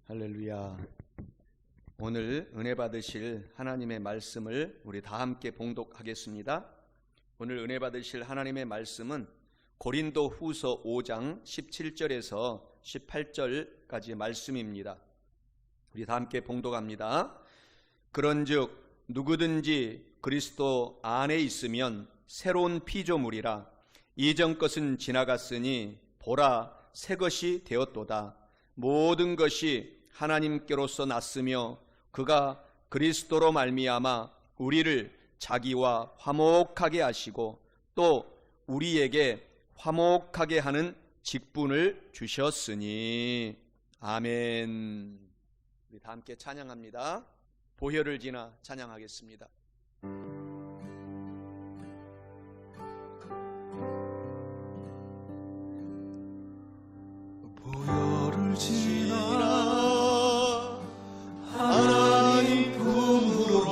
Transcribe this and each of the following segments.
할렐루야. 오늘 은혜 받으실 하나님의 말씀을 우리 다 함께 봉독하겠습니다. 오늘 은혜 받으실 하나님의 말씀은 고린도 후서 5장 17절에서 18절까지의 말씀입니다. 우리 다 함께 봉독합니다. 그런즉 누구든지 그리스도 안에 있으면 새로운 피조물이라. 이전 것은 지나갔으니 보라 새 것이 되었도다. 모든 것이 하나님께로서 났으며 그가 그리스도로 말미암아 우리를 자기와 화목하게 하시고 또 우리에게 화목하게 하는 직분을 주셨으니. 아멘. 우리 다 함께 찬양합니다. 보혈을 지나 찬양하겠습니다. 보혈을 지나 하나님 품으로,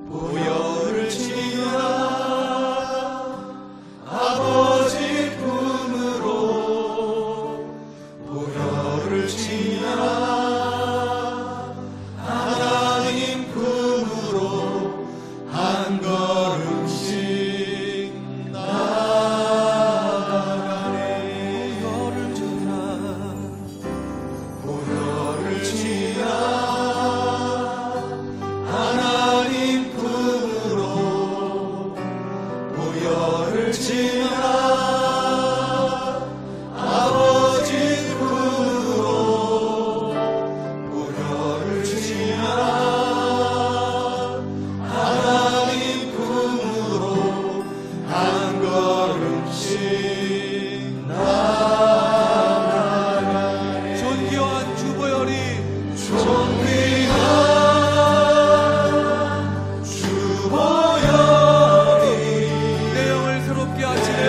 보혈을 지나 아버지 품으로, 보혈을 지나 하나님 품으로 한 걸음씩 나아가네. 보혈을 지나 보혈을 지나 하나님 품으로, 보혈을 지나 아버지 품으로, 보혈을 지나 하나님 품으로 한 걸음씩 나아가네. 존귀한 주보혈이, 존귀한 주보혈이 내 영을 새롭게 하시네.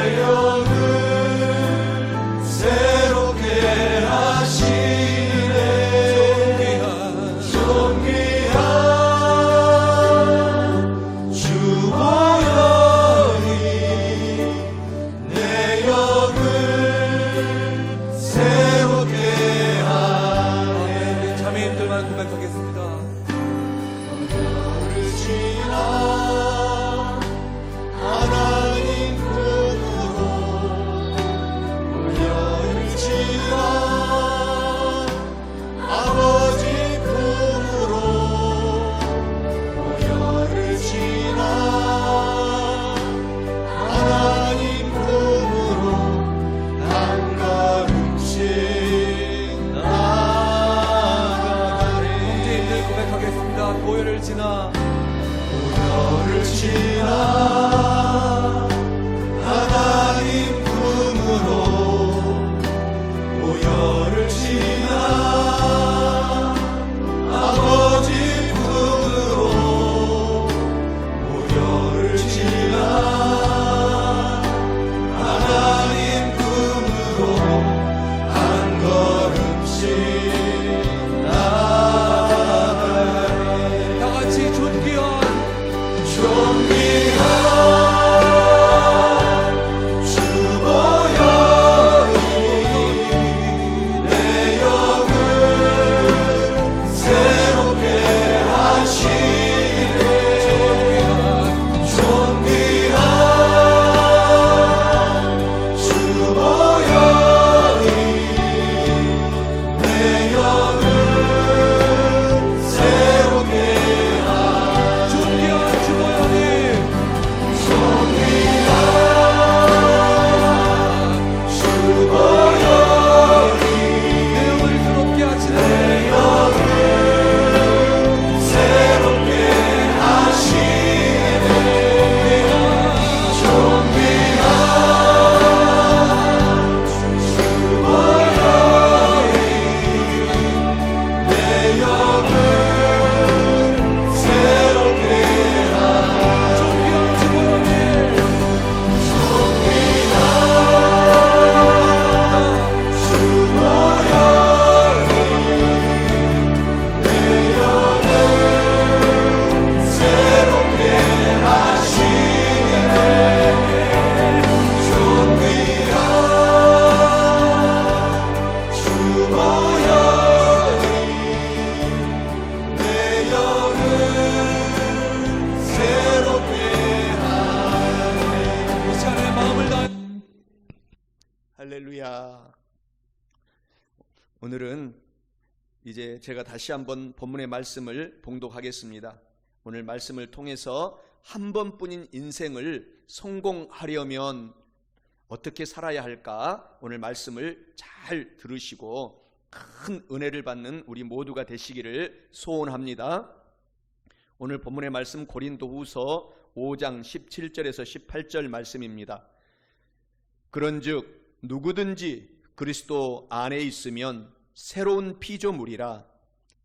할렐루야. 오늘은 이제 제가 다시 한번 본문의 말씀을 봉독하겠습니다. 오늘 말씀을 통해서 한 번뿐인 인생을 성공하려면 어떻게 살아야 할까? 오늘 말씀을 잘 들으시고 큰 은혜를 받는 우리 모두가 되시기를 소원합니다. 오늘 본문의 말씀 고린도후서 5장 17절에서 18절 말씀입니다. 그런즉 누구든지 그리스도 안에 있으면 새로운 피조물이라.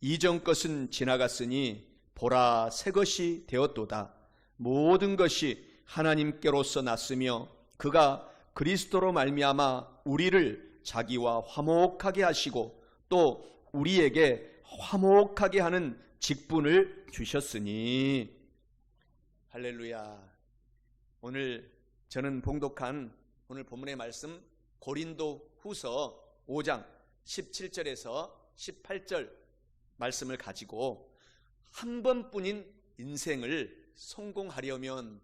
이전 것은 지나갔으니 보라 새 것이 되었도다. 모든 것이 하나님께로서 났으며 그가 그리스도로 말미암아 우리를 자기와 화목하게 하시고 또 우리에게 화목하게 하는 직분을 주셨으니. 할렐루야. 오늘 저는 봉독한 오늘 본문의 말씀 고린도후서 5장 17절에서 18절 말씀을 가지고 한 번뿐인 인생을 성공하려면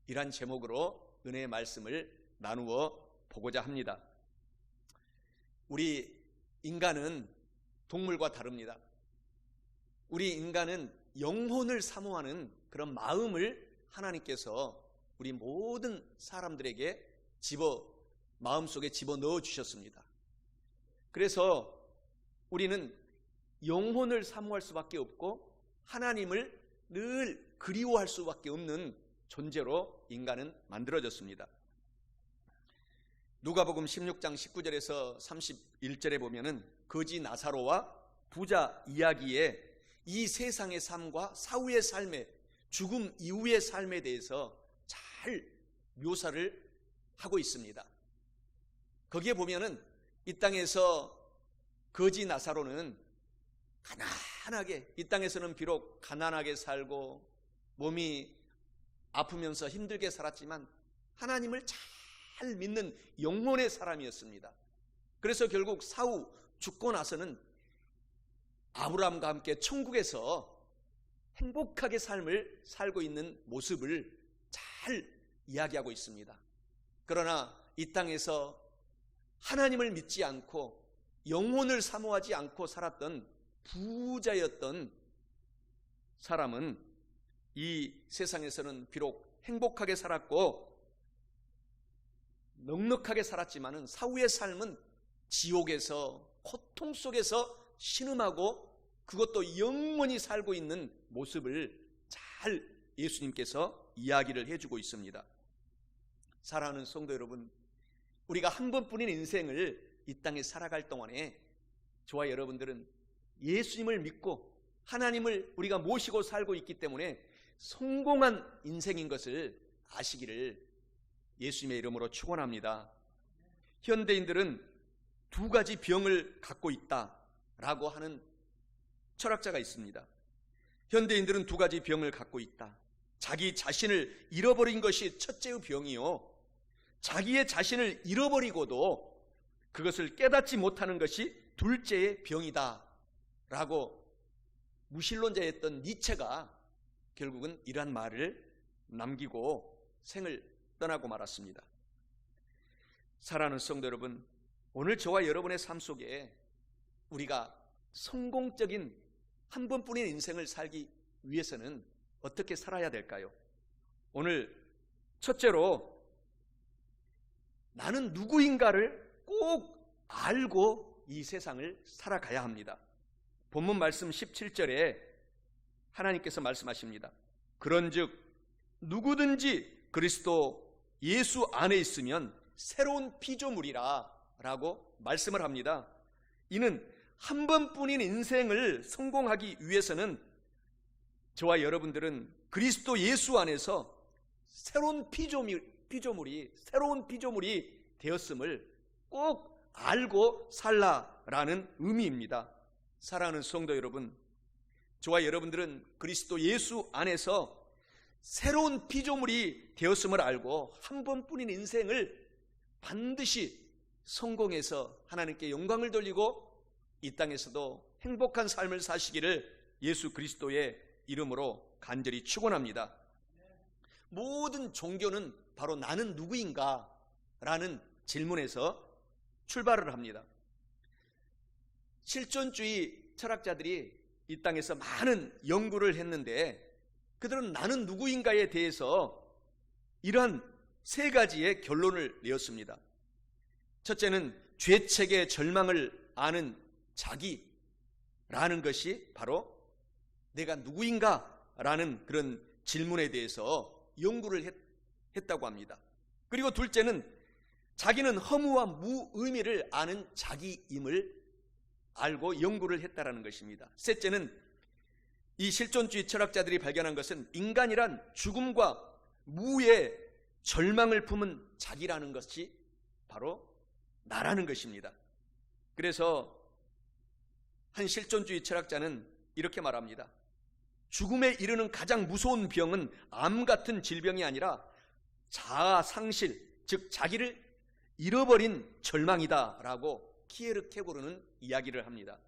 이란 제목으로 은혜의 말씀을 나누어 보고자 합니다. 우리 인간은 동물과 다릅니다. 우리 인간은 영혼을 사모하는 그런 마음을 하나님께서 우리 모든 사람들에게 마음속에 집어넣어 주셨습니다. 그래서 우리는 영혼을 사모할 수밖에 없고 하나님을 늘 그리워할 수밖에 없는 존재로 인간은 만들어졌습니다. 누가복음 16장 19절에서 31절에 보면은 거지 나사로와 부자 이야기에 이 세상의 삶과 사후의 삶에, 죽음 이후의 삶에 대해서 잘 묘사를 하고 있습니다. 거기에 보면은 이 땅에서 거지 나사로는 가난하게, 이 땅에서는 비록 가난하게 살고 몸이 아프면서 힘들게 살았지만 하나님을 잘 믿는 영혼의 사람이었습니다. 그래서 결국 사후 죽고 나서는 아브라함과 함께 천국에서 행복하게 삶을 살고 있는 모습을 잘 이야기하고 있습니다. 그러나 이 땅에서 하나님을 믿지 않고 영혼을 사모하지 않고 살았던 부자였던 사람은 이 세상에서는 비록 행복하게 살았고 넉넉하게 살았지만은 사후의 삶은 지옥에서 고통 속에서 신음하고 그것도 영원히 살고 있는 모습을 잘 예수님께서 이야기를 해주고 있습니다. 사랑하는 성도 여러분, 우리가 한 번뿐인 인생을 이 땅에 살아갈 동안에 저와 여러분들은 예수님을 믿고 하나님을 우리가 모시고 살고 있기 때문에 성공한 인생인 것을 아시기를 예수님의 이름으로 축원합니다. 현대인들은 두 가지 병을 갖고 있다라고 하는 철학자가 있습니다. 현대인들은 두 가지 병을 갖고 있다. 자기 자신을 잃어버린 것이 첫째의 병이요, 자기의 자신을 잃어버리고도 그것을 깨닫지 못하는 것이 둘째의 병이다 라고 무신론자였던 니체가 결국은 이러한 말을 남기고 생을 떠나고 말았습니다. 사랑하는 성도 여러분, 오늘 저와 여러분의 삶 속에 우리가 성공적인 한 번뿐인 인생을 살기 위해서는 어떻게 살아야 될까요? 오늘 첫째로 나는 누구인가를 꼭 알고 이 세상을 살아가야 합니다. 본문 말씀 17절에 하나님께서 말씀하십니다. 그런즉 누구든지 그리스도 예수 안에 있으면 새로운 피조물이라 라고 말씀을 합니다. 이는 한 번뿐인 인생을 성공하기 위해서는 저와 여러분들은 그리스도 예수 안에서 새로운 피조물이 되었음을 꼭 알고 살라라는 의미입니다. 사랑하는 성도 여러분, 저와 여러분들은 그리스도 예수 안에서 새로운 피조물이 되었음을 알고 한 번뿐인 인생을 반드시 성공해서 하나님께 영광을 돌리고 이 땅에서도 행복한 삶을 사시기를 예수 그리스도의 이름으로 간절히 축원합니다. 모든 종교는 바로 나는 누구인가 라는 질문에서 출발을 합니다. 실존주의 철학자들이 이 땅에서 많은 연구를 했는데 그들은 나는 누구인가에 대해서 이러한 세 가지의 결론을 내었습니다. 첫째는 죄책의 절망을 아는 자기라는 것이 바로 내가 누구인가라는 그런 질문에 대해서 연구를 했다고 합니다. 그리고 둘째는 자기는 허무와 무의미를 아는 자기임을 알고 연구를 했다라는 것입니다. 셋째는 이 실존주의 철학자들이 발견한 것은 인간이란 죽음과 무의 절망을 품은 자기라는 것이 바로 나라는 것입니다. 그래서 한 실존주의 철학자는 이렇게 말합니다. 죽음에 이르는 가장 무서운 병은 암 같은 질병이 아니라 자아 상실, 즉 자기를 잃어버린 절망이다 라고 키에르케고르는 이야기를 합니다.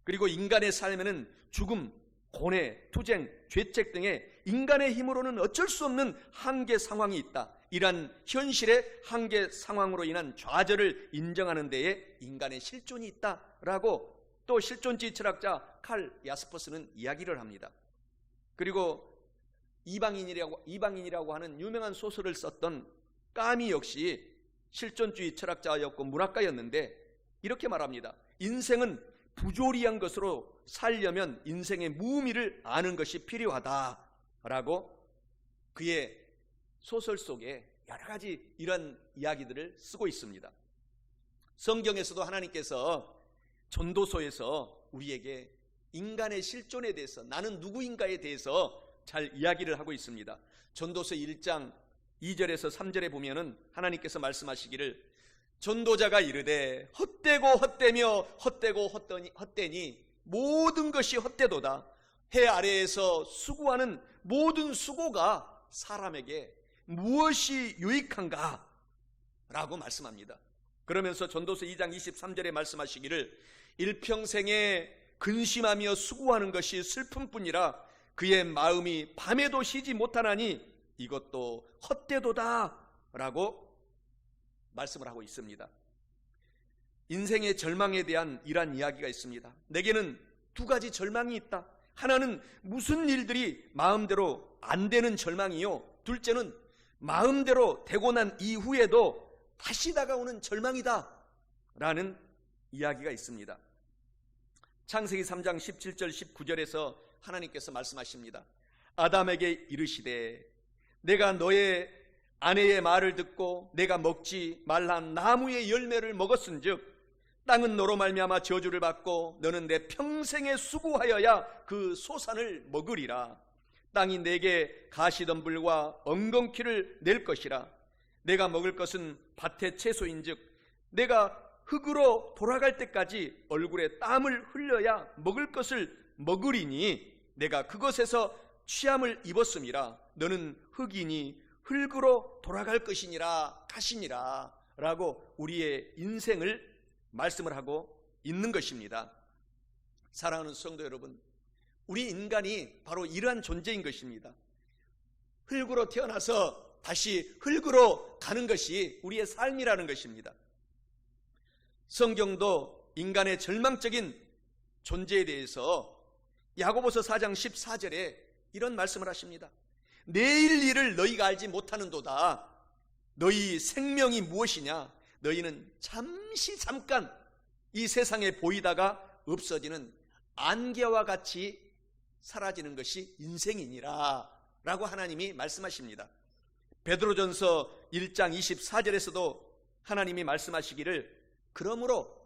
그리고 인간의 삶에는 죽음, 고뇌, 투쟁, 죄책 등의 인간의 힘으로는 어쩔 수 없는 한계 상황이 있다. 이러한 현실의 한계 상황으로 인한 좌절을 인정하는 데에 인간의 실존이 있다라고 또 실존주의 철학자 칼 야스퍼스는 이야기를 합니다. 그리고 이방인이라고 하는 유명한 소설을 썼던 까미 역시 실존주의 철학자였고 문학가였는데 이렇게 말합니다. 인생은 부조리한 것으로 살려면 인생의 무의미를 아는 것이 필요하다라고 그의 소설 속에 여러 가지 이런 이야기들을 쓰고 있습니다. 성경에서도 하나님께서 전도서에서 우리에게 인간의 실존에 대해서 나는 누구인가에 대해서 잘 이야기를 하고 있습니다. 전도서 1장 2절에서 3절에 보면은 하나님께서 말씀하시기를 전도자가 이르되 헛되고 헛되며 헛되고 헛되니 모든 것이 헛되도다. 해 아래에서 수고하는 모든 수고가 사람에게 무엇이 유익한가? 라고 말씀합니다. 그러면서 전도서 2장 23절에 말씀하시기를 일평생에 근심하며 수고하는 것이 슬픔뿐이라 그의 마음이 밤에도 쉬지 못하나니 이것도 헛되도다 라고 말씀을 하고 있습니다. 인생의 절망에 대한 이러한 이야기가 있습니다. 내게는 두 가지 절망이 있다. 하나는 무슨 일들이 마음대로 안 되는 절망이요, 둘째는 마음대로 되고 난 이후에도 다시 다가오는 절망이다 라는 이야기가 있습니다. 창세기 3장 17절 19절에서 하나님께서 말씀하십니다. 아담에게 이르시되 내가 너의 아내의 말을 듣고 내가 먹지 말란 나무의 열매를 먹었은즉 땅은 너로 말미암아 저주를 받고 너는 내 평생에 수고하여야 그 소산을 먹으리라. 땅이 내게 가시덤불과 엉겅퀴를 낼 것이라. 내가 먹을 것은 밭의 채소인즉 내가 흙으로 돌아갈 때까지 얼굴에 땀을 흘려야 먹을 것을 먹으리니 내가 그것에서 취함을 입었음이라. 너는 흙이니 흙으로 돌아갈 것이니라 하시니라 라고 우리의 인생을 말씀을 하고 있는 것입니다. 사랑하는 성도 여러분, 우리 인간이 바로 이러한 존재인 것입니다. 흙으로 태어나서 다시 흙으로 가는 것이 우리의 삶이라는 것입니다. 성경도 인간의 절망적인 존재에 대해서 야고보서 4장 14절에 이런 말씀을 하십니다. 내일 일을 너희가 알지 못하는도다. 너희 생명이 무엇이냐? 너희는 잠깐 이 세상에 보이다가 없어지는 안개와 같이 사라지는 것이 인생이니라 라고 하나님이 말씀하십니다. 베드로전서 1장 24절에서도 하나님이 말씀하시기를 그러므로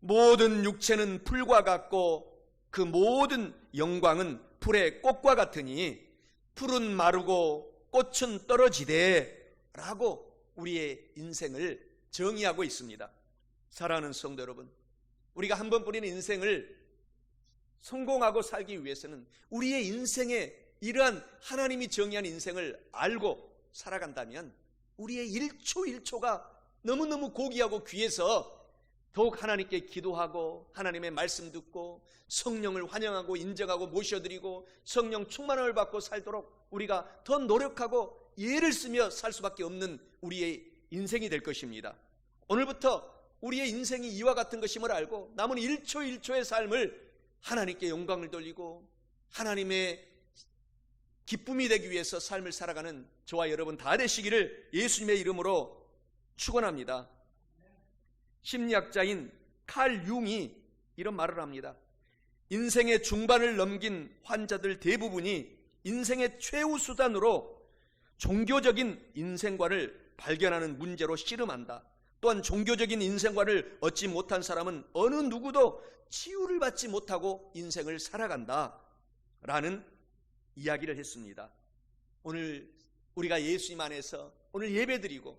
모든 육체는 풀과 같고 그 모든 영광은 풀의 꽃과 같으니 풀은 마르고 꽃은 떨어지되 라고 우리의 인생을 정의하고 있습니다. 사랑하는 성도 여러분, 우리가 한 번뿐인 인생을 성공하고 살기 위해서는 우리의 인생에 이러한 하나님이 정의한 인생을 알고 살아간다면 우리의 1초 1초가 너무너무 고귀하고 귀해서 더욱 하나님께 기도하고 하나님의 말씀 듣고 성령을 환영하고 인정하고 모셔드리고 성령 충만함을 받고 살도록 우리가 더 노력하고 예를 쓰며 살 수밖에 없는 우리의 인생이 될 것입니다. 오늘부터 우리의 인생이 이와 같은 것임을 알고 남은 1초 1초의 삶을 하나님께 영광을 돌리고 하나님의 기쁨이 되기 위해서 삶을 살아가는 저와 여러분 다 되시기를 예수님의 이름으로 축원합니다. 심리학자인 칼 융이 이런 말을 합니다. 인생의 중반을 넘긴 환자들 대부분이 인생의 최후 수단으로 종교적인 인생관을 발견하는 문제로 씨름한다. 또한 종교적인 인생관을 얻지 못한 사람은 어느 누구도 치유를 받지 못하고 인생을 살아간다 라는 이야기를 했습니다. 오늘 우리가 예수님 안에서 오늘 예배드리고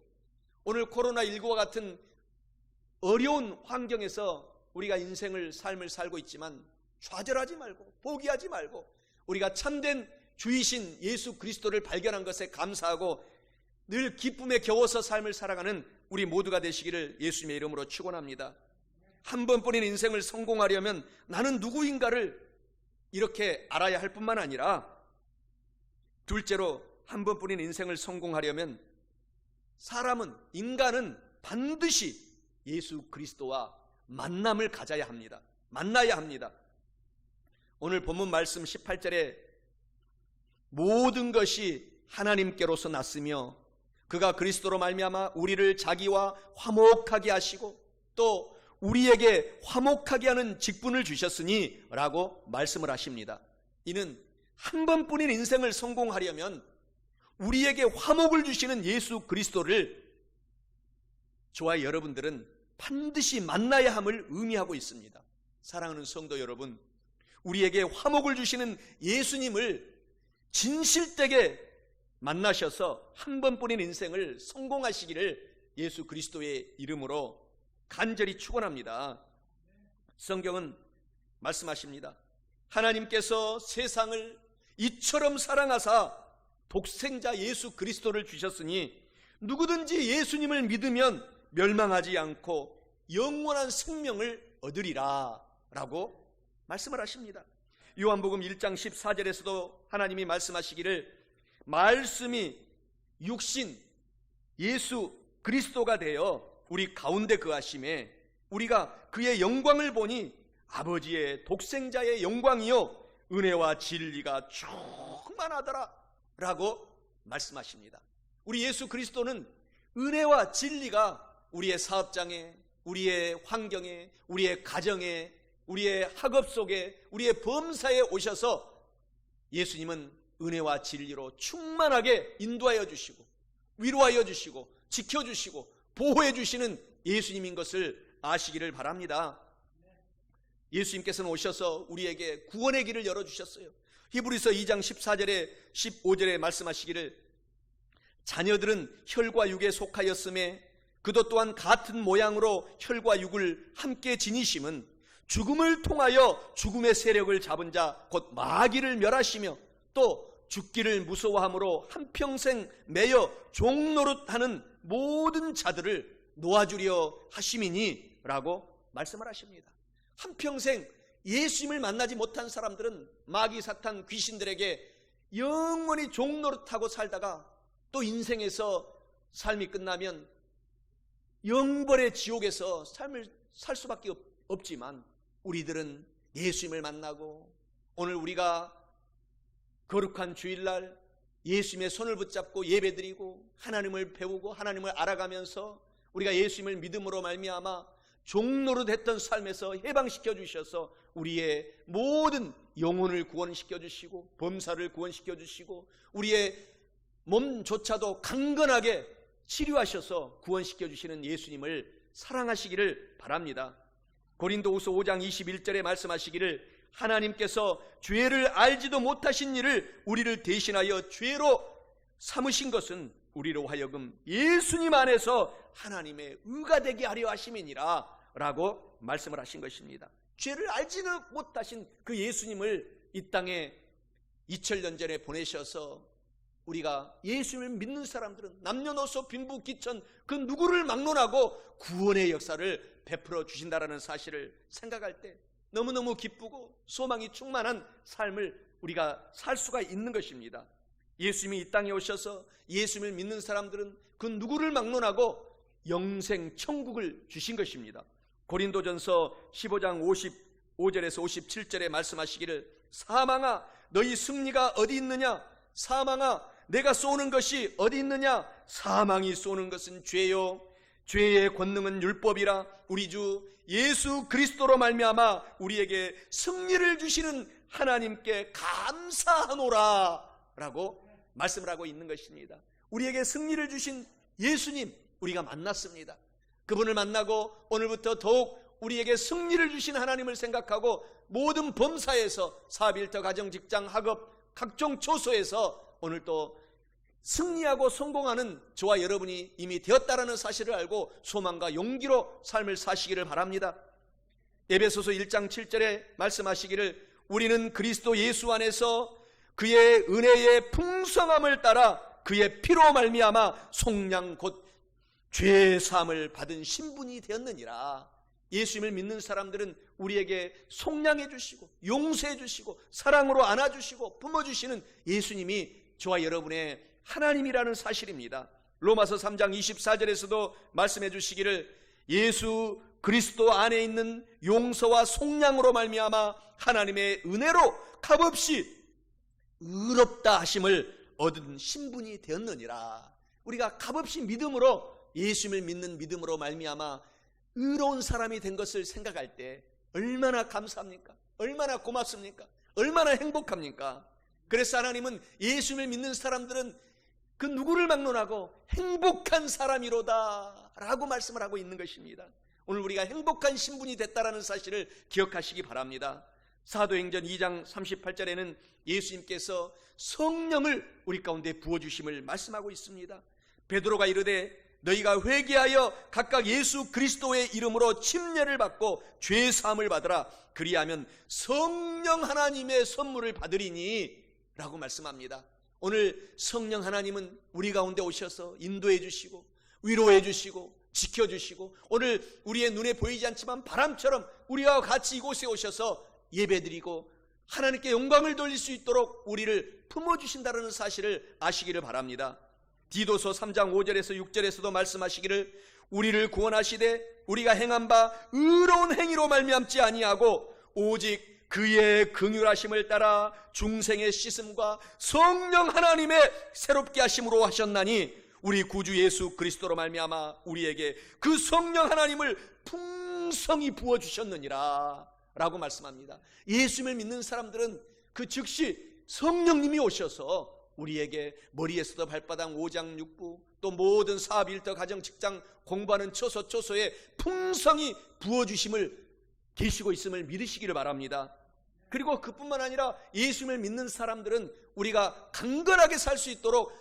오늘 코로나19와 같은 어려운 환경에서 우리가 인생을 삶을 살고 있지만 좌절하지 말고 포기하지 말고 우리가 참된 주이신 예수 그리스도를 발견한 것에 감사하고 늘 기쁨에 겨워서 삶을 살아가는 우리 모두가 되시기를 예수님의 이름으로 축원합니다. 한 번뿐인 인생을 성공하려면 나는 누구인가를 이렇게 알아야 할 뿐만 아니라 둘째로 한 번뿐인 인생을 성공하려면 인간은 반드시 예수 그리스도와 만남을 가져야 합니다. 만나야 합니다. 오늘 본문 말씀 18절에 모든 것이 하나님께로서 났으며 그가 그리스도로 말미암아 우리를 자기와 화목하게 하시고 또 우리에게 화목하게 하는 직분을 주셨으니 라고 말씀을 하십니다. 이는 한 번뿐인 인생을 성공하려면 우리에게 화목을 주시는 예수 그리스도를 저와 여러분들은 반드시 만나야 함을 의미하고 있습니다. 사랑하는 성도 여러분, 우리에게 화목을 주시는 예수님을 진실되게 만나셔서 한 번뿐인 인생을 성공하시기를 예수 그리스도의 이름으로 간절히 축원합니다. 성경은 말씀하십니다. 하나님께서 세상을 이처럼 사랑하사 독생자 예수 그리스도를 주셨으니 누구든지 예수님을 믿으면 멸망하지 않고 영원한 생명을 얻으리라 라고 말씀을 하십니다. 요한복음 1장 14절에서도 하나님이 말씀하시기를 말씀이 육신 예수 그리스도가 되어 우리 가운데 거하심에 우리가 그의 영광을 보니 아버지의 독생자의 영광이요 은혜와 진리가 충만하더라 라고 말씀하십니다. 우리 예수 그리스도는 은혜와 진리가 우리의 사업장에, 우리의 환경에, 우리의 가정에, 우리의 학업 속에, 우리의 범사에 오셔서 예수님은 은혜와 진리로 충만하게 인도하여 주시고 위로하여 주시고 지켜주시고 보호해 주시는 예수님인 것을 아시기를 바랍니다. 예수님께서는 오셔서 우리에게 구원의 길을 열어주셨어요. 히브리서 2장 14절에 15절에 말씀하시기를 자녀들은 혈과 육에 속하였음에 그도 또한 같은 모양으로 혈과 육을 함께 지니심은 죽음을 통하여 죽음의 세력을 잡은 자 곧 마귀를 멸하시며 또 죽기를 무서워함으로 한평생 매여 종노릇하는 모든 자들을 놓아주려 하심이니 라고 말씀을 하십니다. 한평생 예수님을 만나지 못한 사람들은 마귀 사탄 귀신들에게 영원히 종노릇하고 살다가 또 인생에서 삶이 끝나면 영벌의 지옥에서 삶을 살 수밖에 없지만 우리들은 예수님을 만나고 오늘 우리가 거룩한 주일날 예수님의 손을 붙잡고 예배드리고 하나님을 배우고 하나님을 알아가면서 우리가 예수님을 믿음으로 말미암아 종노릇했던 삶에서 해방시켜 주셔서 우리의 모든 영혼을 구원시켜 주시고 범사를 구원시켜 주시고 우리의 몸조차도 강건하게 치료하셔서 구원시켜 주시는 예수님을 사랑하시기를 바랍니다. 고린도후서 5장 21절에 말씀하시기를 하나님께서 죄를 알지도 못하신 일을 우리를 대신하여 죄로 삼으신 것은 우리로 하여금 예수님 안에서 하나님의 의가 되게 하려 하심이니라 라고 말씀을 하신 것입니다. 죄를 알지도 못하신 그 예수님을 이 땅에 2000년 전에 보내셔서 우리가 예수님을 믿는 사람들은 남녀노소 빈부귀천 그 누구를 막론하고 구원의 역사를 베풀어 주신다라는 사실을 생각할 때 너무너무 기쁘고 소망이 충만한 삶을 우리가 살 수가 있는 것입니다. 예수님이 이 땅에 오셔서 예수님을 믿는 사람들은 그 누구를 막론하고 영생 천국을 주신 것입니다. 고린도전서 15장 55절에서 57절에 말씀하시기를 사망아 너희 승리가 어디 있느냐, 사망아 내가 쏘는 것이 어디 있느냐, 사망이 쏘는 것은 죄요 죄의 권능은 율법이라 우리 주 예수 그리스도로 말미암아 우리에게 승리를 주시는 하나님께 감사하노라 라고 말씀을 하고 있는 것입니다. 우리에게 승리를 주신 예수님 우리가 만났습니다. 그분을 만나고 오늘부터 더욱 우리에게 승리를 주신 하나님을 생각하고 모든 범사에서 사업, 일터, 가정, 직장, 학업, 각종 초소에서 오늘 또 승리하고 성공하는 저와 여러분이 이미 되었다라는 사실을 알고 소망과 용기로 삶을 사시기를 바랍니다. 에베소서 1장 7절에 말씀하시기를 우리는 그리스도 예수 안에서 그의 은혜의 풍성함을 따라 그의 피로 말미암아 속량 곧 죄 사함을 받은 신분이 되었느니라. 예수님을 믿는 사람들은 우리에게 속량해 주시고 용서해 주시고 사랑으로 안아주시고 품어주시는 예수님이 저와 여러분의 하나님이라는 사실입니다. 로마서 3장 24절에서도 말씀해 주시기를 예수 그리스도 안에 있는 용서와 속량으로 말미암아 하나님의 은혜로 값없이 의롭다 하심을 얻은 신분이 되었느니라. 우리가 값없이 믿음으로 예수님을 믿는 믿음으로 말미암아 의로운 사람이 된 것을 생각할 때 얼마나 감사합니까? 얼마나 고맙습니까? 얼마나 행복합니까? 그래서 하나님은 예수님을 믿는 사람들은 그 누구를 막론하고 행복한 사람이로다 라고 말씀을 하고 있는 것입니다. 오늘 우리가 행복한 신분이 됐다라는 사실을 기억하시기 바랍니다. 사도행전 2장 38절에는 예수님께서 성령을 우리 가운데 부어주심을 말씀하고 있습니다. 베드로가 이르되 너희가 회개하여 각각 예수 그리스도의 이름으로 침례를 받고 죄 사함을 받으라. 그리하면 성령 하나님의 선물을 받으리니 라고 말씀합니다. 오늘 성령 하나님은 우리 가운데 오셔서 인도해 주시고 위로해 주시고 지켜주시고 오늘 우리의 눈에 보이지 않지만 바람처럼 우리와 같이 이곳에 오셔서 예배드리고 하나님께 영광을 돌릴 수 있도록 우리를 품어주신다는 사실을 아시기를 바랍니다. 디도서 3장 5절에서 6절에서도 말씀하시기를 우리를 구원하시되 우리가 행한 바 의로운 행위로 말미암지 아니하고 오직 그의 긍휼하심을 따라 중생의 씻음과 성령 하나님의 새롭게 하심으로 하셨나니 우리 구주 예수 그리스도로 말미암아 우리에게 그 성령 하나님을 풍성히 부어주셨느니라 라고 말씀합니다. 예수님을 믿는 사람들은 그 즉시 성령님이 오셔서 우리에게 머리에서도 발바닥 5장 6부 또 모든 사업, 일터, 가정, 직장 공부하는 초소에 풍성히 부어주심을 계시고 있음을 믿으시기를 바랍니다. 그리고 그뿐만 아니라 예수님을 믿는 사람들은 우리가 강건하게 살 수 있도록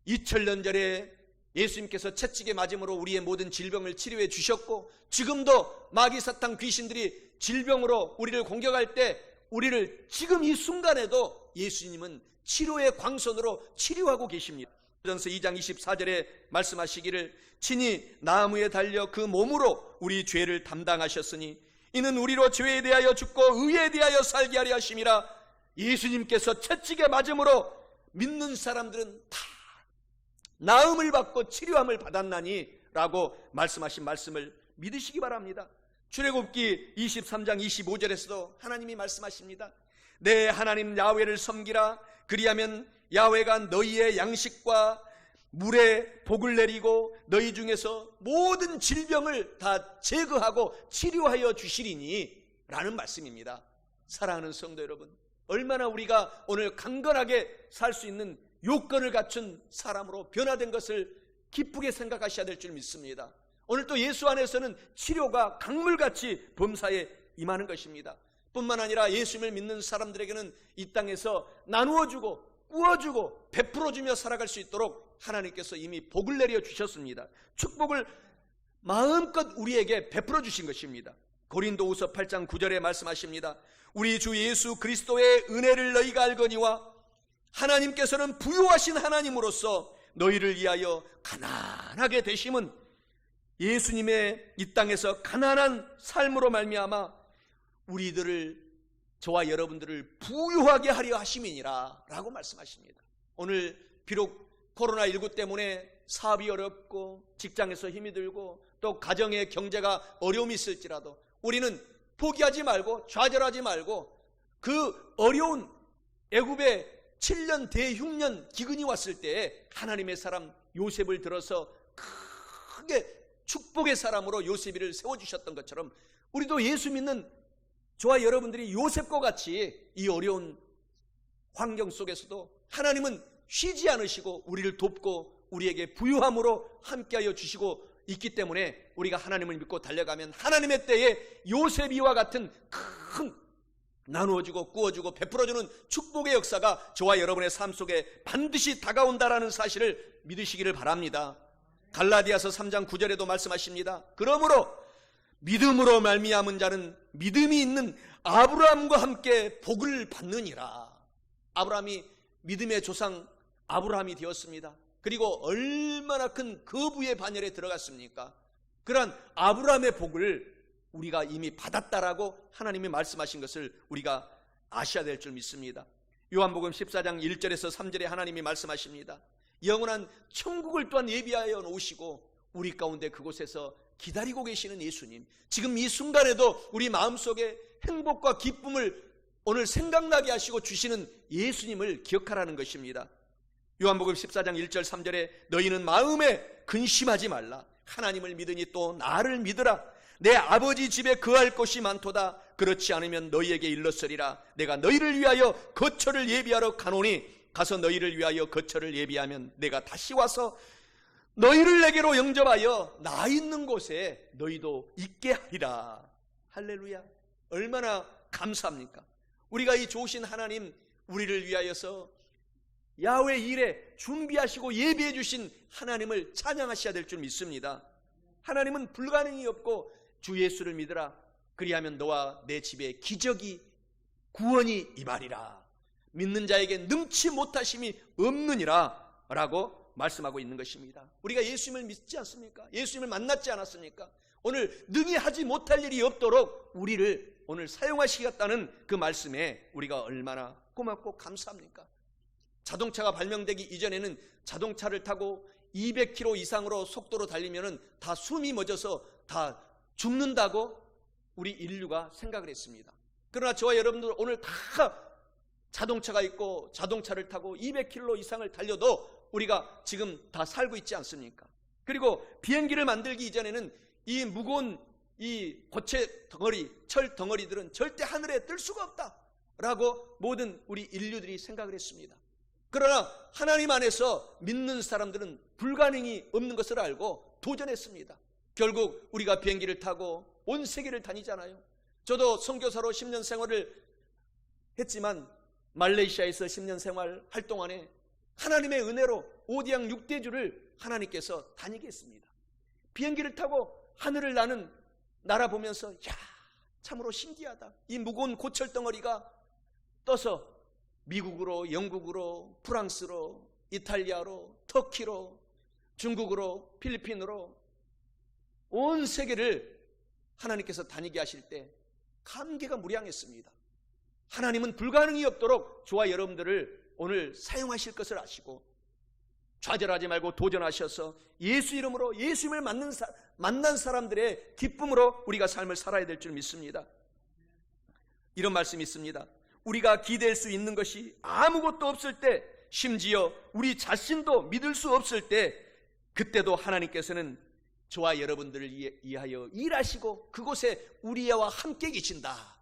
2000년 전에 예수님께서 채찍에 맞음으로 우리의 모든 질병을 치료해 주셨고 지금도 마귀 사탄 귀신들이 질병으로 우리를 공격할 때 우리를 지금 이 순간에도 예수님은 치료의 광선으로 치료하고 계십니다. 전서 2장 24절에 말씀하시기를 친히 나무에 달려 그 몸으로 우리 죄를 담당하셨으니 이는 우리로 죄에 대하여 죽고 의에 대하여 살게 하려 하심이라. 예수님께서 채찍에 맞음으로 믿는 사람들은 다 나음을 받고 치료함을 받았나니 라고 말씀하신 말씀을 믿으시기 바랍니다. 출애굽기 23장 25절에서도 하나님이 말씀하십니다. 내 하나님 야훼를 섬기라. 그리하면 야훼가 너희의 양식과 물에 복을 내리고 너희 중에서 모든 질병을 다 제거하고 치료하여 주시리니 라는 말씀입니다. 사랑하는 성도 여러분, 얼마나 우리가 오늘 강건하게 살 수 있는 요건을 갖춘 사람으로 변화된 것을 기쁘게 생각하셔야 될 줄 믿습니다. 오늘 또 예수 안에서는 치료가 강물같이 범사에 임하는 것입니다. 뿐만 아니라 예수님을 믿는 사람들에게는 이 땅에서 나누어주고 꾸어주고 베풀어주며 살아갈 수 있도록 하나님께서 이미 복을 내려 주셨습니다. 축복을 마음껏 우리에게 베풀어 주신 것입니다. 고린도후서 8장 9절에 말씀하십니다. 우리 주 예수 그리스도의 은혜를 너희가 알거니와 하나님께서는 부유하신 하나님으로서 너희를 위하여 가난하게 되심은 예수님의 이 땅에서 가난한 삶으로 말미암아 우리들을 저와 여러분들을 부유하게 하려 하심이니라 라고 말씀하십니다. 오늘 비록 코로나19 때문에 사업이 어렵고 직장에서 힘이 들고 또 가정의 경제가 어려움이 있을지라도 우리는 포기하지 말고 좌절하지 말고 그 어려운 애굽의 7년 대흉년 기근이 왔을 때에 하나님의 사람 요셉을 들어서 크게 축복의 사람으로 요셉이를 세워주셨던 것처럼 우리도 예수 믿는 저와 여러분들이 요셉과 같이 이 어려운 환경 속에서도 하나님은 쉬지 않으시고 우리를 돕고 우리에게 부유함으로 함께하여 주시고 있기 때문에 우리가 하나님을 믿고 달려가면 하나님의 때에 요셉이와 같은 큰 나누어주고 구워주고 베풀어주는 축복의 역사가 저와 여러분의 삶 속에 반드시 다가온다라는 사실을 믿으시기를 바랍니다. 갈라디아서 3장 9절에도 말씀하십니다. 그러므로 믿음으로 말미암은 자는 믿음이 있는 아브라함과 함께 복을 받느니라. 아브라함이 믿음의 조상 아브라함이 되었습니다. 그리고 얼마나 큰 거부의 반열에 들어갔습니까? 그러한 아브라함의 복을 우리가 이미 받았다라고 하나님이 말씀하신 것을 우리가 아셔야 될 줄 믿습니다. 요한복음 14장 1절에서 3절에 하나님이 말씀하십니다. 영원한 천국을 또한 예비하여 놓으시고 우리 가운데 그곳에서 기다리고 계시는 예수님, 지금 이 순간에도 우리 마음속에 행복과 기쁨을 오늘 생각나게 하시고 주시는 예수님을 기억하라는 것입니다. 요한복음 14장 1절 3절에 너희는 마음에 근심하지 말라. 하나님을 믿으니 또 나를 믿으라. 내 아버지 집에 거할 곳이 많도다. 그렇지 않으면 너희에게 일렀으리라. 내가 너희를 위하여 거처를 예비하러 가노니 가서 너희를 위하여 거처를 예비하면 내가 다시 와서 너희를 내게로 영접하여 나 있는 곳에 너희도 있게 하리라. 할렐루야. 얼마나 감사합니까? 우리가 이 좋으신 하나님 우리를 위하여서 야훼 일에 준비하시고 예비해 주신 하나님을 찬양하셔야 될 줄 믿습니다. 하나님은 불가능이 없고 주 예수를 믿으라. 그리하면 너와 내 집에 기적이 구원이 임하리라. 믿는 자에게 능치 못하심이 없느니라 라고 말씀하고 있는 것입니다. 우리가 예수님을 믿지 않습니까? 예수님을 만났지 않았습니까? 오늘 능히 하지 못할 일이 없도록 우리를 오늘 사용하시겠다는 그 말씀에 우리가 얼마나 고맙고 감사합니까? 자동차가 발명되기 이전에는 자동차를 타고 200km 이상으로 속도로 달리면 다 숨이 멎어서 다 죽는다고 우리 인류가 생각을 했습니다. 그러나 저와 여러분들 오늘 다 자동차가 있고 자동차를 타고 200km 이상을 달려도 우리가 지금 다 살고 있지 않습니까? 그리고 비행기를 만들기 이전에는 이 무거운 이 고체 덩어리, 철 덩어리들은 절대 하늘에 뜰 수가 없다라고 모든 우리 인류들이 생각을 했습니다. 그러나 하나님 안에서 믿는 사람들은 불가능이 없는 것을 알고 도전했습니다. 결국 우리가 비행기를 타고 온 세계를 다니잖아요. 저도 선교사로 10년 생활을 했지만 말레이시아에서 10년 생활할 동안에 하나님의 은혜로 오디양 6대주를 하나님께서 다니게 했습니다. 비행기를 타고 하늘을 나는 나라 보면서 야, 참으로 신기하다. 이 무거운 고철 덩어리가 떠서 미국으로, 영국으로, 프랑스로, 이탈리아로, 터키로, 중국으로, 필리핀으로 온 세계를 하나님께서 다니게 하실 때 감개가 무량했습니다. 하나님은 불가능이 없도록 저와 여러분들을 오늘 사용하실 것을 아시고 좌절하지 말고 도전하셔서 예수 이름으로 예수님을 만난 사람들의 기쁨으로 우리가 삶을 살아야 될 줄 믿습니다. 이런 말씀이 있습니다. 우리가 기댈 수 있는 것이 아무것도 없을 때, 심지어 우리 자신도 믿을 수 없을 때, 그때도 하나님께서는 저와 여러분들을 위하여 일하시고 그곳에 우리와 함께 계신다.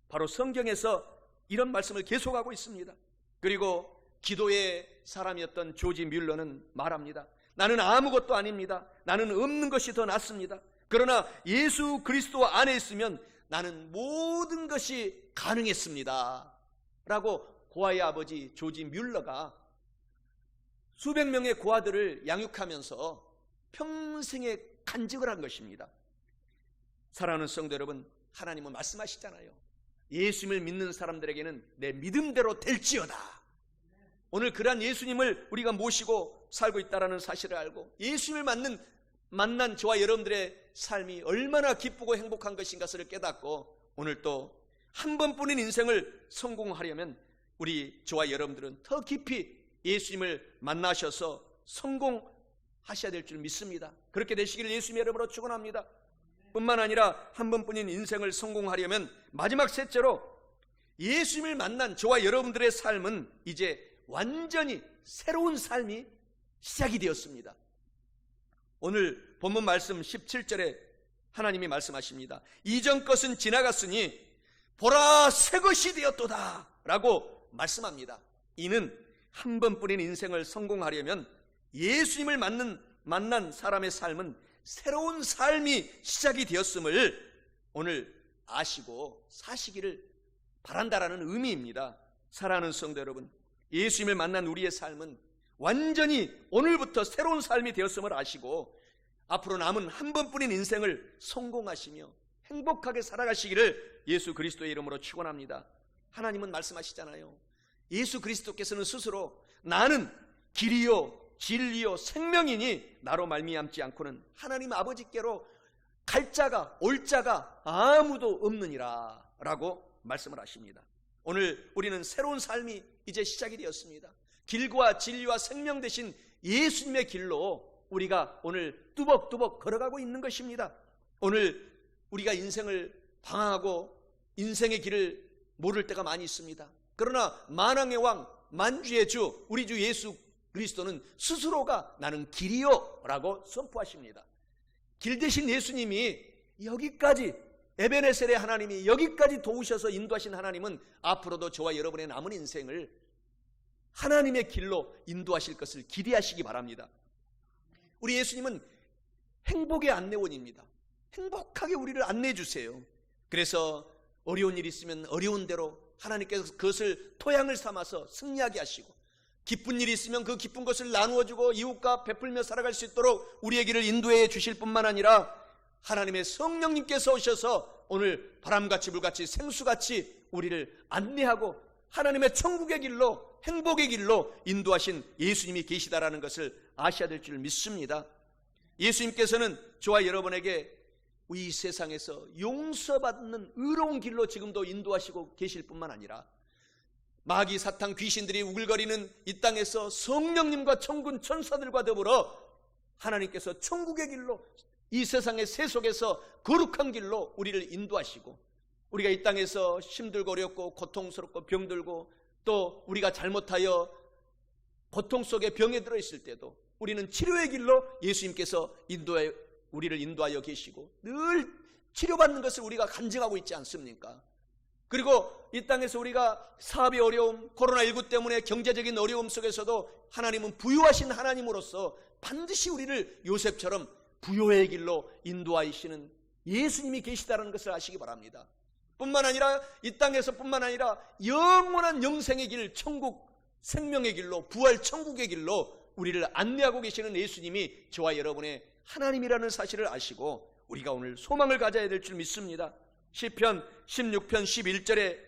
바로 성경에서 이런 말씀을 계속하고 있습니다. 그리고 기도의 사람이었던 조지 뮬러는 말합니다. 나는 아무것도 아닙니다. 나는 없는 것이 더 낫습니다. 그러나 예수 그리스도 안에 있으면 나는 모든 것이 가능했습니다. 라고 고아의 아버지 조지 뮬러가 수백 명의 고아들을 양육하면서 평생에 간직을 한 것입니다. 사랑하는 성도 여러분, 하나님은 말씀하시잖아요. 예수님을 믿는 사람들에게는 내 믿음대로 될지어다. 오늘 그러한 예수님을 우리가 모시고 살고 있다는 사실을 알고 예수님을 만난 저와 여러분들의 삶이 얼마나 기쁘고 행복한 것인가를 깨닫고 오늘 또 한 번뿐인 인생을 성공하려면 우리 저와 여러분들은 더 깊이 예수님을 만나셔서 하셔야 될 줄 믿습니다. 그렇게 되시기를 예수님의 이름으로 축원합니다. 뿐만 아니라 한 번뿐인 인생을 성공하려면 마지막 셋째로 예수님을 만난 저와 여러분들의 삶은 이제 완전히 새로운 삶이 시작이 되었습니다. 오늘 본문 말씀 17절에 하나님이 말씀하십니다. 이전 것은 지나갔으니 보라 새 것이 되었도다 라고 말씀합니다. 이는 한 번뿐인 인생을 성공하려면 예수님을 만난 사람의 삶은 새로운 삶이 시작이 되었음을 오늘 아시고 사시기를 바란다라는 의미입니다. 사랑하는 성도 여러분, 예수님을 만난 우리의 삶은 완전히 오늘부터 새로운 삶이 되었음을 아시고 앞으로 남은 한 번뿐인 인생을 성공하시며 행복하게 살아가시기를 예수 그리스도의 이름으로 축원합니다. 하나님은 말씀하시잖아요. 예수 그리스도께서는 스스로 나는 길이요 진리요 생명이니 나로 말미암지 않고는 하나님 아버지께로 갈 자가 올 자가 아무도 없느니라 라고 말씀을 하십니다. 오늘 우리는 새로운 삶이 이제 시작이 되었습니다. 길과 진리와 생명 되신 예수님의 길로 우리가 오늘 뚜벅뚜벅 걸어가고 있는 것입니다. 오늘 우리가 인생을 방황하고 인생의 길을 모를 때가 많이 있습니다. 그러나 만왕의 왕 만주의 주 우리 주 예수 그리스도는 스스로가 나는 길이요 라고 선포하십니다. 길 대신 예수님이 여기까지 에베네셀의 하나님이 여기까지 도우셔서 인도하신 하나님은 앞으로도 저와 여러분의 남은 인생을 하나님의 길로 인도하실 것을 기대하시기 바랍니다. 우리 예수님은 행복의 안내원입니다. 행복하게 우리를 안내해 주세요. 그래서 어려운 일이 있으면 어려운 대로 하나님께서 그것을 토양을 삼아서 승리하게 하시고 기쁜 일이 있으면 그 기쁜 것을 나누어주고 이웃과 베풀며 살아갈 수 있도록 우리의 길을 인도해 주실 뿐만 아니라 하나님의 성령님께서 오셔서 오늘 바람같이 불같이 생수같이 우리를 안내하고 하나님의 천국의 길로 행복의 길로 인도하신 예수님이 계시다라는 것을 아셔야 될 줄 믿습니다. 예수님께서는 저와 여러분에게 이 세상에서 용서받는 의로운 길로 지금도 인도하시고 계실 뿐만 아니라 마귀 사탄 귀신들이 우글거리는 이 땅에서 성령님과 천군 천사들과 더불어 하나님께서 천국의 길로 이 세상의 세속에서 거룩한 길로 우리를 인도하시고 우리가 이 땅에서 힘들고 어렵고 고통스럽고 병들고 또 우리가 잘못하여 고통 속에 병에 들어있을 때도 우리는 치료의 길로 예수님께서 우리를 인도하여 계시고 늘 치료받는 것을 우리가 간증하고 있지 않습니까? 그리고 이 땅에서 우리가 사업의 어려움, 코로나19 때문에 경제적인 어려움 속에서도 하나님은 부유하신 하나님으로서 반드시 우리를 요셉처럼 부요의 길로 인도하시는 예수님이 계시다는 것을 아시기 바랍니다. 뿐만 아니라 이 땅에서 뿐만 아니라 영원한 영생의 길, 천국 생명의 길로 부활 천국의 길로 우리를 안내하고 계시는 예수님이 저와 여러분의 하나님이라는 사실을 아시고 우리가 오늘 소망을 가져야 될 줄 믿습니다. 시편 16편 11절에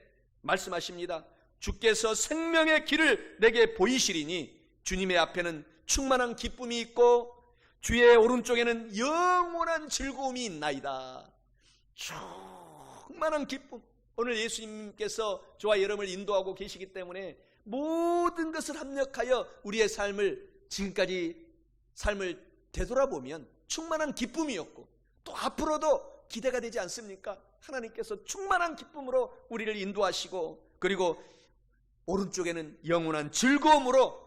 말씀하십니다. 주께서 생명의 길을 내게 보이시리니 주님의 앞에는 충만한 기쁨이 있고 주의 오른쪽에는 영원한 즐거움이 있나이다. 충만한 기쁨. 오늘 예수님께서 저와 여러분을 인도하고 계시기 때문에 모든 것을 합력하여 우리의 지금까지 삶을 되돌아보면 충만한 기쁨이었고 또 앞으로도 기대가 되지 않습니까? 하나님께서 충만한 기쁨으로 우리를 인도하시고 그리고 오른쪽에는 영원한 즐거움으로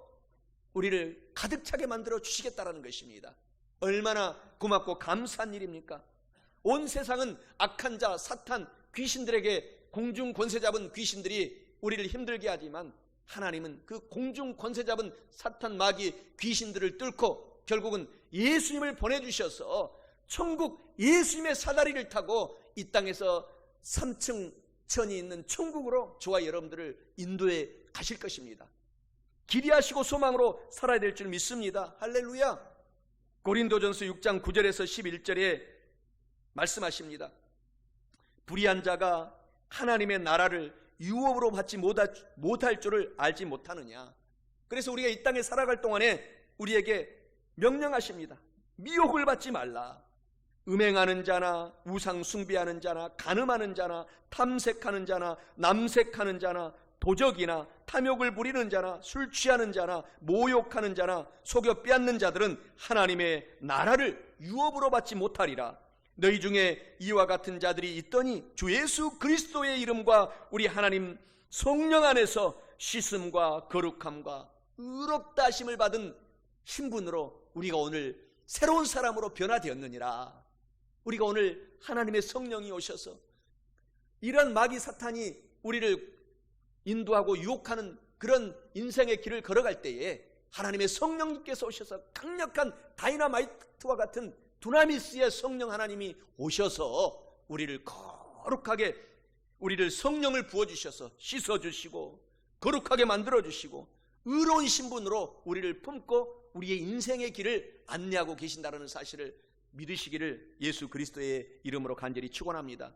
우리를 가득 차게 만들어 주시겠다는 것입니다. 얼마나 고맙고 감사한 일입니까? 온 세상은 악한 자, 사탄, 귀신들에게 공중 권세 잡은 귀신들이 우리를 힘들게 하지만 하나님은 그 공중 권세 잡은 사탄, 마귀, 귀신들을 뚫고 결국은 예수님을 보내주셔서 천국 예수님의 사다리를 타고 이 땅에서 3층 천이 있는 천국으로 저와 여러분들을 인도해 가실 것입니다. 기대하시고 소망으로 살아야 될 줄 믿습니다. 할렐루야. 고린도전서 6장 9절에서 11절에 말씀하십니다. 불의한 자가 하나님의 나라를 유업으로 받지 못할 줄을 알지 못하느냐. 그래서 우리가 이 땅에 살아갈 동안에 우리에게 명령하십니다. 미혹을 받지 말라. 음행하는 자나 우상 숭배하는 자나 간음하는 자나 탐색하는 자나 남색하는 자나 도적이나 탐욕을 부리는 자나 술 취하는 자나 모욕하는 자나 속여 빼앗는 자들은 하나님의 나라를 유업으로 받지 못하리라. 너희 중에 이와 같은 자들이 있더니 주 예수 그리스도의 이름과 우리 하나님 성령 안에서 씻음과 거룩함과 의롭다 하심을 받은 신분으로 우리가 오늘 새로운 사람으로 변화되었느니라. 우리가 오늘 하나님의 성령이 오셔서 이런 마귀 사탄이 우리를 인도하고 유혹하는 그런 인생의 길을 걸어갈 때에 하나님의 성령님께서 오셔서 강력한 다이너마이트와 같은 두나미스의 성령 하나님이 오셔서 우리를 거룩하게, 우리를 성령을 부어주셔서 씻어주시고 거룩하게 만들어주시고 의로운 신분으로 우리를 품고 우리의 인생의 길을 안내하고 계신다는 사실을 믿으시기를 예수 그리스도의 이름으로 간절히 축원합니다.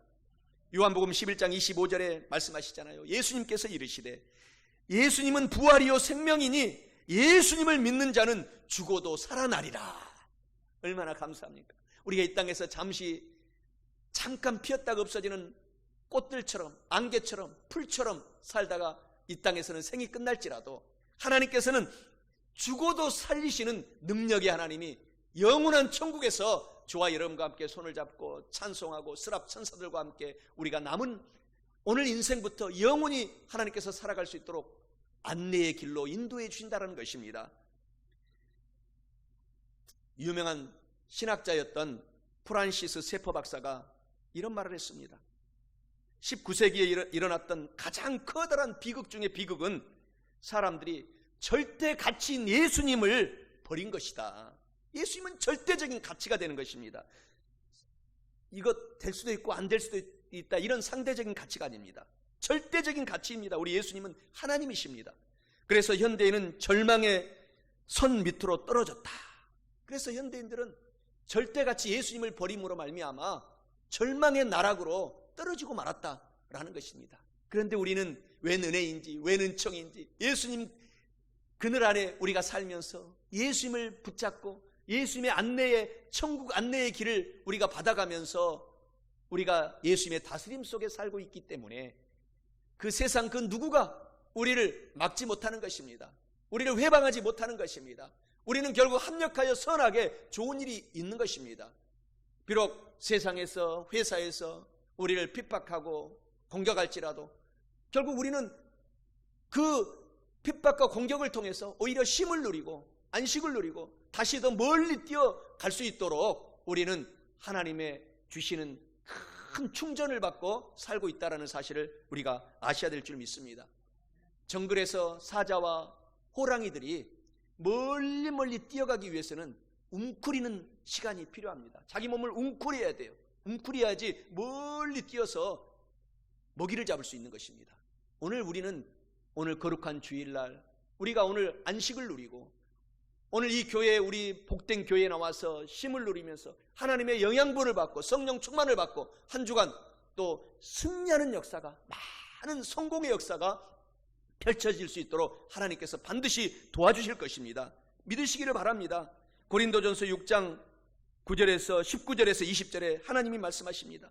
요한복음 11장 25절에 말씀하시잖아요. 예수님께서 이르시되 예수님은 부활이요 생명이니 예수님을 믿는 자는 죽어도 살아나리라. 얼마나 감사합니까? 우리가 이 땅에서 잠깐 피었다가 없어지는 꽃들처럼, 안개처럼, 풀처럼 살다가 이 땅에서는 생이 끝날지라도 하나님께서는 죽어도 살리시는 능력의 하나님이 영원한 천국에서 저와 여러분과 함께 손을 잡고 찬송하고 스랍 천사들과 함께 우리가 남은 오늘 인생부터 영원히 하나님께서 살아갈 수 있도록 안내의 길로 인도해 주신다는 것입니다. 유명한 신학자였던 프란시스 세퍼 박사가 이런 말을 했습니다. 19세기에 일어났던 가장 커다란 비극 중에 비극은 사람들이 절대 가치인 예수님을 버린 것이다. 예수님은 절대적인 가치가 되는 것입니다. 이것 될 수도 있고 안 될 수도 있다, 이런 상대적인 가치가 아닙니다. 절대적인 가치입니다. 우리 예수님은 하나님이십니다. 그래서 현대인은 절망의 선 밑으로 떨어졌다. 그래서 현대인들은 절대가치 예수님을 버림으로 말미암아 절망의 나락으로 떨어지고 말았다라는 것입니다. 그런데 우리는 웬 은혜인지 웬 은총인지 예수님 그늘 안에 우리가 살면서 예수님을 붙잡고 예수님의 안내의, 천국 안내의 길을 우리가 받아가면서 우리가 예수님의 다스림 속에 살고 있기 때문에 그 세상 그 누구가 우리를 막지 못하는 것입니다. 우리를 회방하지 못하는 것입니다. 우리는 결국 합력하여 선하게 좋은 일이 있는 것입니다. 비록 세상에서, 회사에서 우리를 핍박하고 공격할지라도 결국 우리는 그 핍박과 공격을 통해서 오히려 쉼을 누리고 안식을 누리고 다시 더 멀리 뛰어갈 수 있도록 우리는 하나님의 주시는 큰 충전을 받고 살고 있다는 사실을 우리가 아셔야 될 줄 믿습니다. 정글에서 사자와 호랑이들이 멀리 뛰어가기 위해서는 웅크리는 시간이 필요합니다. 자기 몸을 웅크려야 돼요. 웅크려야지 멀리 뛰어서 먹이를 잡을 수 있는 것입니다. 오늘 우리는 오늘 거룩한 주일날 우리가 오늘 안식을 누리고 오늘 이 교회에, 우리 복된 교회에 나와서 쉼을 누리면서 하나님의 영양분을 받고 성령 충만을 받고 한 주간 또 승리하는 역사가, 많은 성공의 역사가 펼쳐질 수 있도록 하나님께서 반드시 도와주실 것입니다. 믿으시기를 바랍니다. 고린도전서 6장 9절에서 19절에서 20절에 하나님이 말씀하십니다.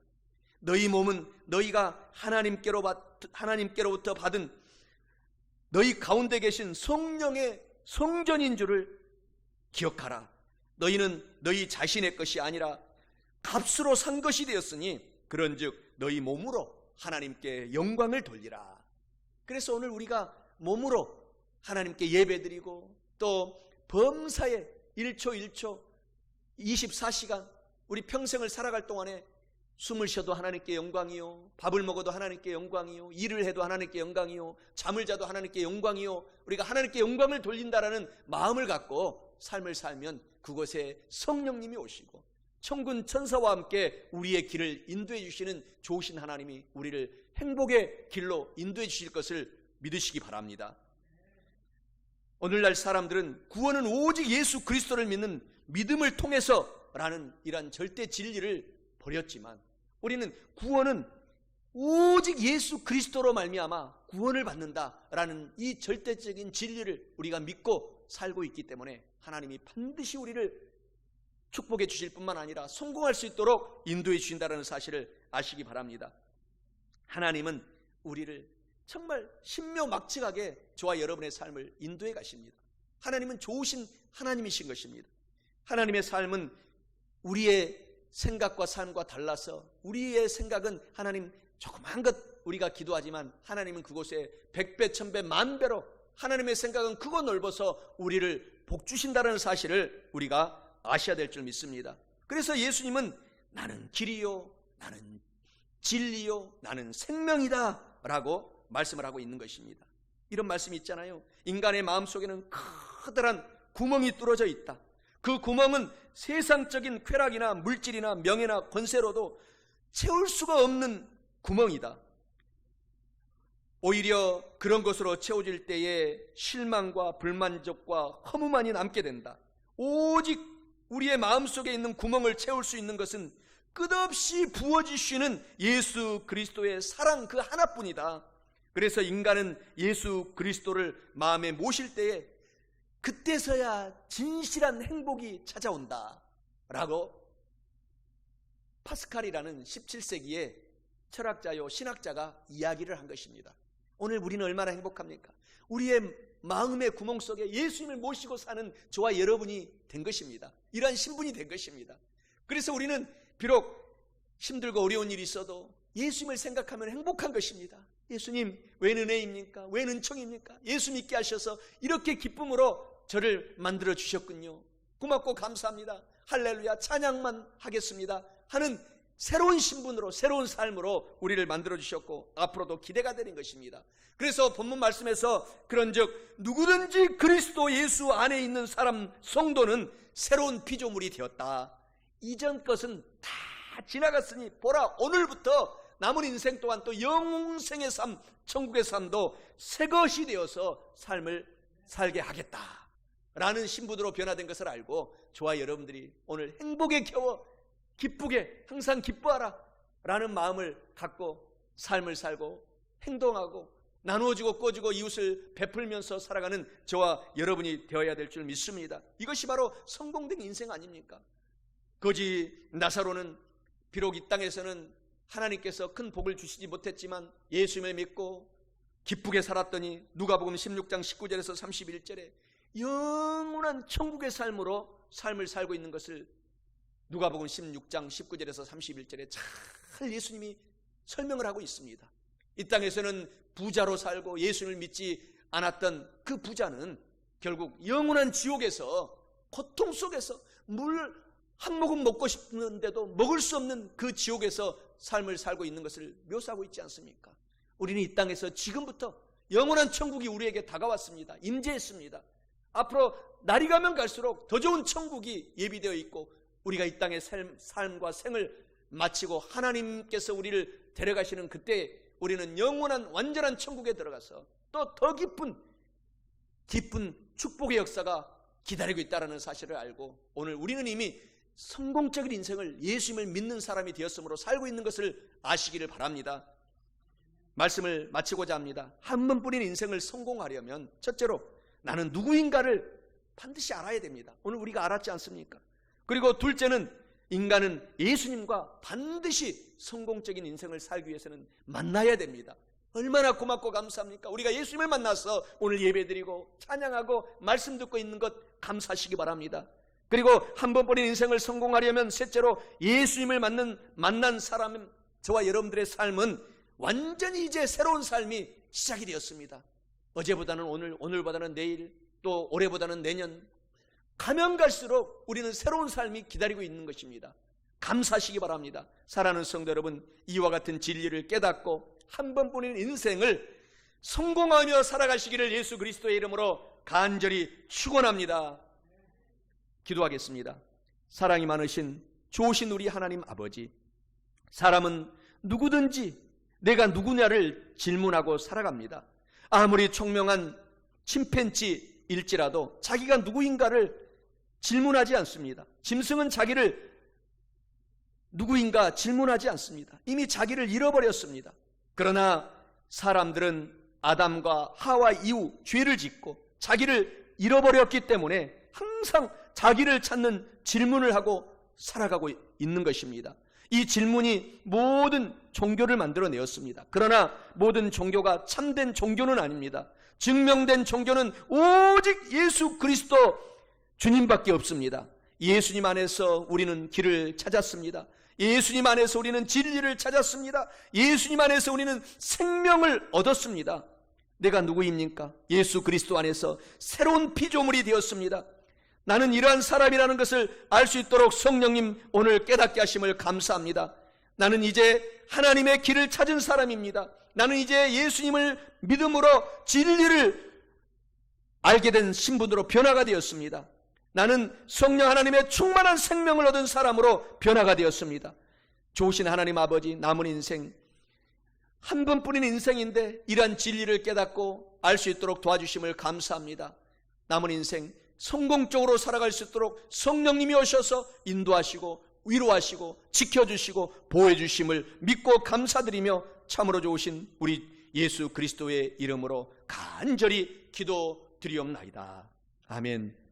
너희 몸은 너희가 하나님께로부터 받은 너희 가운데 계신 성령의 성전인 줄을 기억하라. 너희는 너희 자신의 것이 아니라 값으로 산 것이 되었으니 그런즉 너희 몸으로 하나님께 영광을 돌리라. 그래서 오늘 우리가 몸으로 하나님께 예배드리고 또 범사에 1초 1초 24시간 우리 평생을 살아갈 동안에 숨을 쉬어도 하나님께 영광이요, 밥을 먹어도 하나님께 영광이요, 일을 해도 하나님께 영광이요, 잠을 자도 하나님께 영광이요, 우리가 하나님께 영광을 돌린다라는 마음을 갖고 삶을 살면 그곳에 성령님이 오시고 천군 천사와 함께 우리의 길을 인도해 주시는 좋으신 하나님이 우리를 행복의 길로 인도해 주실 것을 믿으시기 바랍니다. 오늘날 사람들은 구원은 오직 예수 그리스도를 믿는 믿음을 통해서라는 이러한 절대 진리를 버렸지만 우리는 구원은 오직 예수 그리스도로 말미암아 구원을 받는다라는 이 절대적인 진리를 우리가 믿고 살고 있기 때문에 하나님이 반드시 우리를 축복해 주실 뿐만 아니라 성공할 수 있도록 인도해 주신다는 사실을 아시기 바랍니다. 하나님은 우리를 정말 신묘막측하게 저와 여러분의 삶을 인도해 가십니다. 하나님은 좋으신 하나님이신 것입니다. 하나님의 삶은 우리의 생각과 삶과 달라서 우리의 생각은 하나님 조그만 것 우리가 기도하지만 하나님은 그곳에 100배, 1000배, 만배로 하나님의 생각은 크고 넓어서 우리를 복주신다는 사실을 우리가 아셔야 될 줄 믿습니다. 그래서 예수님은 나는 길이요, 나는 진리요, 나는 생명이다 라고 말씀을 하고 있는 것입니다. 이런 말씀이 있잖아요. 인간의 마음속에는 커다란 구멍이 뚫어져 있다. 그 구멍은 세상적인 쾌락이나 물질이나 명예나 권세로도 채울 수가 없는 구멍이다. 오히려 그런 것으로 채워질 때에 실망과 불만족과 허무만이 남게 된다. 오직 우리의 마음속에 있는 구멍을 채울 수 있는 것은 끝없이 부어지시는 예수 그리스도의 사랑 그 하나뿐이다. 그래서 인간은 예수 그리스도를 마음에 모실 때에 그때서야 진실한 행복이 찾아온다 라고 파스칼이라는 17세기의 철학자요 신학자가 이야기를 한 것입니다. 오늘 우리는 얼마나 행복합니까? 우리의 마음의 구멍 속에 예수님을 모시고 사는 저와 여러분이 된 것입니다. 이러한 신분이 된 것입니다. 그래서 우리는 비록 힘들고 어려운 일이 있어도 예수님을 생각하면 행복한 것입니다. 예수님 웬 은혜입니까? 웬 은총입니까? 예수 믿게 하셔서 이렇게 기쁨으로 저를 만들어 주셨군요. 고맙고 감사합니다. 할렐루야 찬양만 하겠습니다 하는 새로운 신분으로 새로운 삶으로 우리를 만들어 주셨고 앞으로도 기대가 되는 것입니다. 그래서 본문 말씀에서 그런즉 누구든지 그리스도 예수 안에 있는 사람 성도는 새로운 피조물이 되었다. 이전 것은 다 지나갔으니 보라 오늘부터 남은 인생 동안 또 영생의 삶, 천국의 삶도 새 것이 되어서 삶을 살게 하겠다 라는 신분으로 변화된 것을 알고 저와 여러분들이 오늘 행복에 겨워 기쁘게 항상 기뻐하라 라는 마음을 갖고 삶을 살고 행동하고 나누어주고 꺼주고 이웃을 베풀면서 살아가는 저와 여러분이 되어야 될 줄 믿습니다. 이것이 바로 성공된 인생 아닙니까? 거지 나사로는 비록 이 땅에서는 하나님께서 큰 복을 주시지 못했지만 예수님을 믿고 기쁘게 살았더니 누가복음 16장 19절에서 31절에 영원한 천국의 삶으로 삶을 살고 있는 것을 누가복음 16장 19절에서 31절에 잘 예수님이 설명을 하고 있습니다. 이 땅에서는 부자로 살고 예수님을 믿지 않았던 그 부자는 결국 영원한 지옥에서 고통 속에서 물 한 모금 먹고 싶은데도 먹을 수 없는 그 지옥에서 삶을 살고 있는 것을 묘사하고 있지 않습니까? 우리는 이 땅에서 지금부터 영원한 천국이 우리에게 다가왔습니다. 임재했습니다. 앞으로 날이 가면 갈수록 더 좋은 천국이 예비되어 있고 우리가 이 땅의 삶과 생을 마치고 하나님께서 우리를 데려가시는 그때 우리는 영원한 완전한 천국에 들어가서 또 더 깊은 축복의 역사가 기다리고 있다는 사실을 알고 오늘 우리는 이미 성공적인 인생을 예수님을 믿는 사람이 되었으므로 살고 있는 것을 아시기를 바랍니다. 말씀을 마치고자 합니다. 한 번뿐인 인생을 성공하려면 첫째로 나는 누구인가를 반드시 알아야 됩니다. 오늘 우리가 알았지 않습니까? 그리고 둘째는 인간은 예수님과 반드시 성공적인 인생을 살기 위해서는 만나야 됩니다. 얼마나 고맙고 감사합니까? 우리가 예수님을 만나서 오늘 예배드리고 찬양하고 말씀 듣고 있는 것 감사하시기 바랍니다. 그리고 한 번뿐인 인생을 성공하려면 셋째로 예수님을 만난 사람 저와 여러분들의 삶은 완전히 이제 새로운 삶이 시작이 되었습니다. 어제보다는 오늘, 오늘보다는 내일, 또 올해보다는 내년 가면 갈수록 우리는 새로운 삶이 기다리고 있는 것입니다. 감사하시기 바랍니다. 사랑하는 성도 여러분, 이와 같은 진리를 깨닫고 한 번뿐인 인생을 성공하며 살아가시기를 예수 그리스도의 이름으로 간절히 축원합니다. 기도하겠습니다. 사랑이 많으신 좋으신 우리 하나님 아버지, 사람은 누구든지 내가 누구냐를 질문하고 살아갑니다. 아무리 총명한 침팬지일지라도 자기가 누구인가를 질문하지 않습니다. 짐승은 자기를 누구인가 질문하지 않습니다. 이미 자기를 잃어버렸습니다. 그러나 사람들은 아담과 하와 이후 죄를 짓고 자기를 잃어버렸기 때문에 항상 자기를 찾는 질문을 하고 살아가고 있는 것입니다. 이 질문이 모든 종교를 만들어내었습니다. 그러나 모든 종교가 참된 종교는 아닙니다. 증명된 종교는 오직 예수 그리스도 주님밖에 없습니다. 예수님 안에서 우리는 길을 찾았습니다. 예수님 안에서 우리는 진리를 찾았습니다. 예수님 안에서 우리는 생명을 얻었습니다. 내가 누구입니까? 예수 그리스도 안에서 새로운 피조물이 되었습니다. 나는 이러한 사람이라는 것을 알 수 있도록 성령님 오늘 깨닫게 하심을 감사합니다. 나는 이제 하나님의 길을 찾은 사람입니다. 나는 이제 예수님을 믿음으로 진리를 알게 된 신분으로 변화가 되었습니다. 나는 성령 하나님의 충만한 생명을 얻은 사람으로 변화가 되었습니다. 좋으신 하나님 아버지, 남은 인생 한 번뿐인 인생인데 이러한 진리를 깨닫고 알 수 있도록 도와주심을 감사합니다. 남은 인생 성공적으로 살아갈 수 있도록 성령님이 오셔서 인도하시고 위로하시고 지켜주시고 보호해주심을 믿고 감사드리며 참으로 좋으신 우리 예수 그리스도의 이름으로 간절히 기도드리옵나이다. 아멘.